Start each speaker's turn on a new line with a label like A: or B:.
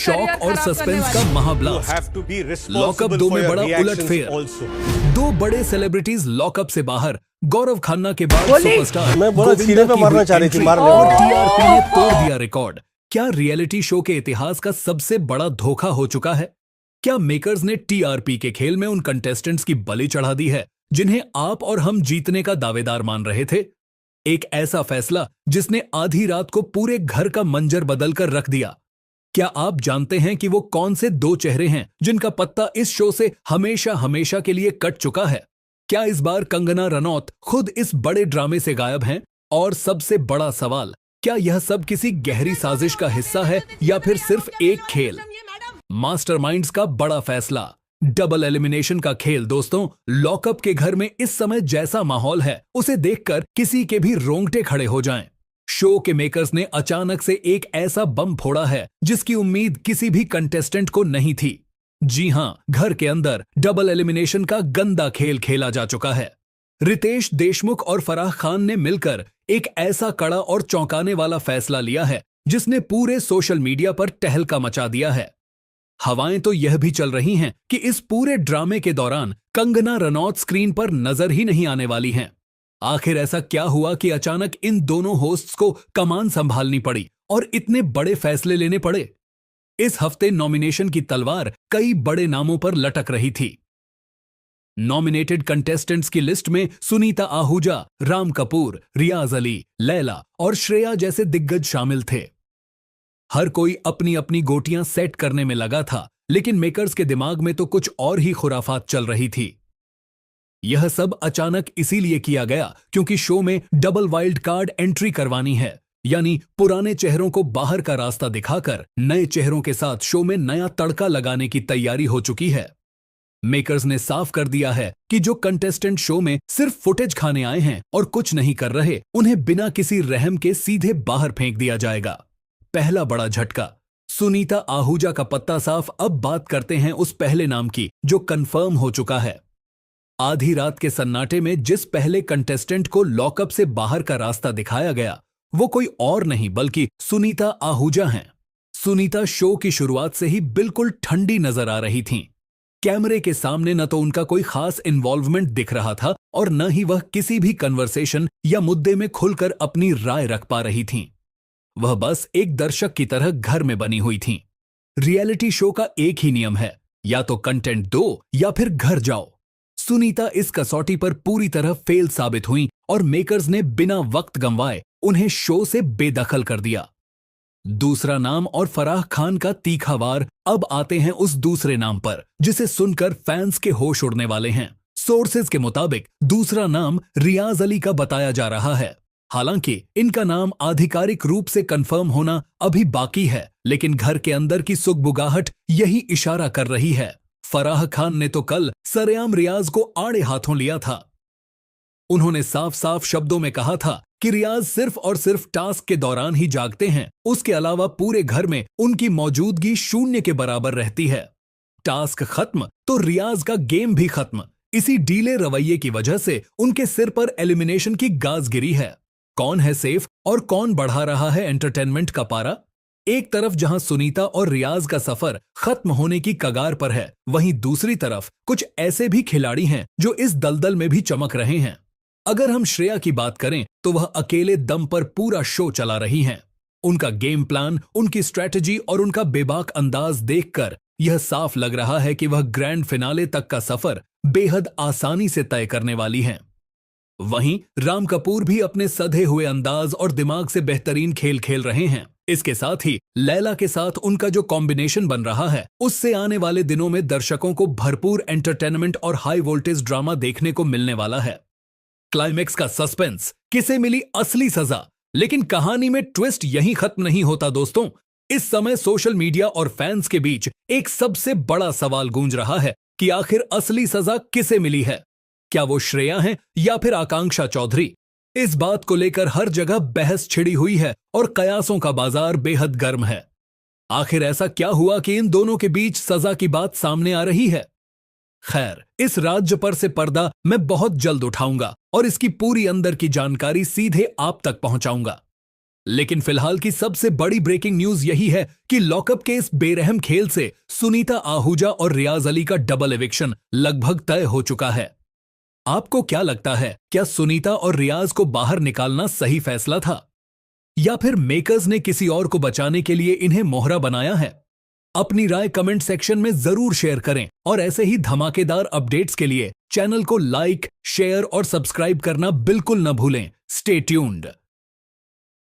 A: Shock और suspense का महाब्लास्ट। Lockup 2 में बड़ा उलटफेर। 2 बड़े सेलिब्रिटीज लॉकअप से बाहर। गौरव खन्ना के बाद सुपरस्टार गोविंदा की
B: मारना चाह रही थी,
A: और टीआरपी ने तोड़ दिया रिकॉर्ड। क्या रियलिटी शो के इतिहास का सबसे बड़ा धोखा हो चुका है? क्या मेकर्स ने टीआरपी के खेल में उन कंटेस्टेंट्स की बलि चढ़ा दी है जिन्हें आप और हम जीतने का दावेदार मान रहे थे? एक ऐसा फैसला जिसने आधी रात को पूरे घर का मंजर बदलकर रख दिया। क्या आप जानते हैं कि वो कौन से 2 चेहरे हैं जिनका पत्ता इस शो से हमेशा हमेशा के लिए कट चुका है? क्या इस बार कंगना रनौत खुद इस बड़े ड्रामे से गायब हैं? और सबसे बड़ा सवाल, क्या यह सब किसी गहरी साजिश का हिस्सा है या फिर सिर्फ एक खेल? मास्टरमाइंड्स का बड़ा फैसला, डबल एलिमिनेशन का खेल। दोस्तों, लॉकअप के घर में इस समय जैसा माहौल है उसे देखकर किसी के भी रोंगटे खड़े हो जाएं। शो के मेकर्स ने अचानक से एक ऐसा बम फोड़ा है जिसकी उम्मीद किसी भी कंटेस्टेंट को नहीं थी। जी हां, घर के अंदर डबल एलिमिनेशन का गंदा खेल खेला जा चुका है। रितेश देशमुख और फराह खान ने मिलकर एक ऐसा कड़ा और चौंकाने वाला फैसला लिया है जिसने पूरे सोशल मीडिया पर तहलका मचा दिया है। हवाएं तो यह भी चल रही हैं कि इस पूरे ड्रामे के दौरान कंगना रनौत स्क्रीन पर नजर ही नहीं आने वाली हैं। आखिर ऐसा क्या हुआ कि अचानक इन दोनों होस्ट्स को कमान संभालनी पड़ी और इतने बड़े फैसले लेने पड़े? इस हफ्ते नॉमिनेशन की तलवार कई बड़े नामों पर लटक रही थी। नॉमिनेटेड कंटेस्टेंट्स की लिस्ट में सुनीता आहूजा, राम कपूर, रियाज अली, लैला और श्रेया जैसे दिग्गज शामिल थे। हर कोई अपनी अपनी गोटियां सेट करने में लगा था, लेकिन मेकर्स के दिमाग में तो कुछ और ही खुराफात चल रही थी। यह सब अचानक इसीलिए किया गया क्योंकि शो में डबल वाइल्ड कार्ड एंट्री करवानी है, यानी पुराने चेहरों को बाहर का रास्ता दिखाकर नए चेहरों के साथ शो में नया तड़का लगाने की तैयारी हो चुकी है। मेकर्स ने साफ कर दिया है कि जो कंटेस्टेंट शो में सिर्फ फुटेज खाने आए हैं और कुछ नहीं कर रहे, उन्हें बिना किसी रहम के सीधे बाहर फेंक दिया जाएगा। पहला बड़ा झटका, सुनीता आहूजा का पत्ता साफ। अब बात करते हैं उस पहले नाम की जो कंफर्म हो चुका है। आधी रात के सन्नाटे में जिस पहले कंटेस्टेंट को लॉकअप से बाहर का रास्ता दिखाया गया वो कोई और नहीं बल्कि सुनीता आहूजा हैं। सुनीता शो की शुरुआत से ही बिल्कुल ठंडी नजर आ रही थीं। कैमरे के सामने न तो उनका कोई खास इन्वॉल्वमेंट दिख रहा था और न ही वह किसी भी कन्वर्सेशन या मुद्दे में खुलकर अपनी राय रख पा रही थीं। वह बस एक दर्शक की तरह घर में बनी हुई थीं। रियलिटी शो का एक ही नियम है, या तो कंटेंट दो या फिर घर जाओ। सुनीता इस कसौटी पर पूरी तरह फेल साबित हुई और मेकर्स ने बिना वक्त गंवाए उन्हें शो से बेदखल कर दिया। दूसरा नाम और फराह खान का तीखा वार। अब आते हैं उस दूसरे नाम पर जिसे सुनकर फैंस के होश उड़ने वाले हैं। सोर्सेज के मुताबिक दूसरा नाम रियाज अली का बताया जा रहा है। हालांकि इनका नाम आधिकारिक रूप से कंफर्म होना अभी बाकी है, लेकिन घर के अंदर की सुगबुगाहट यही इशारा कर रही है। फराह खान ने तो कल सरेआम रियाज को आड़े हाथों लिया था। उन्होंने साफ साफ शब्दों में कहा था कि रियाज सिर्फ और सिर्फ टास्क के दौरान ही जागते हैं, उसके अलावा पूरे घर में उनकी मौजूदगी शून्य के बराबर रहती है। टास्क खत्म तो रियाज का गेम भी खत्म। इसी ढीले रवैये की वजह से उनके सिर पर एलिमिनेशन की गाज गिरी है। कौन है सेफ और कौन बढ़ा रहा है एंटरटेनमेंट का पारा? एक तरफ जहां सुनीता और रियाज का सफर खत्म होने की कगार पर है, वहीं दूसरी तरफ कुछ ऐसे भी खिलाड़ी हैं जो इस दलदल में भी चमक रहे हैं। अगर हम श्रेया की बात करें तो वह अकेले दम पर पूरा शो चला रही हैं। उनका गेम प्लान, उनकी स्ट्रैटेजी और उनका बेबाक अंदाज देखकर यह साफ लग रहा है कि वह ग्रैंड फिनाले तक का सफर बेहद आसानी से तय करने वाली हैं। वहीं राम कपूर भी अपने सधे हुए अंदाज और दिमाग से बेहतरीन खेल खेल रहे हैं। इसके साथ ही लैला के साथ उनका जो कॉम्बिनेशन बन रहा है, उससे आने वाले दिनों में दर्शकों को भरपूर एंटरटेनमेंट और हाई वोल्टेज ड्रामा देखने को मिलने वाला है। क्लाइमेक्स का सस्पेंस, किसे मिली असली सजा, लेकिन कहानी में ट्विस्ट यहीं खत्म नहीं होता दोस्तों। इस समय सोशल मीडिया और फैंस के बीच एक सबसे बड़ा सवाल गूंज रहा है कि आखिर असली सजा किसे मिली है? क्या वो श्रेया हैं या फिर आकांक्षा चौधरी? इस बात को लेकर हर जगह बहस छिड़ी हुई है और कयासों का बाजार बेहद गर्म है। आखिर ऐसा क्या हुआ कि इन दोनों के बीच सजा की बात सामने आ रही है? खैर, इस राज्य पर से पर्दा मैं बहुत जल्द उठाऊंगा और इसकी पूरी अंदर की जानकारी सीधे आप तक पहुंचाऊंगा। लेकिन फिलहाल की सबसे बड़ी ब्रेकिंग न्यूज यही है कि लॉकअप के इस बेरहम खेल से सुनीता आहूजा और रियाज अली का डबल एविक्शन लगभग तय हो चुका है। आपको क्या लगता है, क्या सुनीता और रियाज को बाहर निकालना सही फैसला था, या फिर मेकर्स ने किसी और को बचाने के लिए इन्हें मोहरा बनाया है? अपनी राय कमेंट सेक्शन में जरूर शेयर करें और ऐसे ही धमाकेदार अपडेट्स के लिए चैनल को लाइक, शेयर और सब्सक्राइब करना बिल्कुल न भूलें। Stay tuned.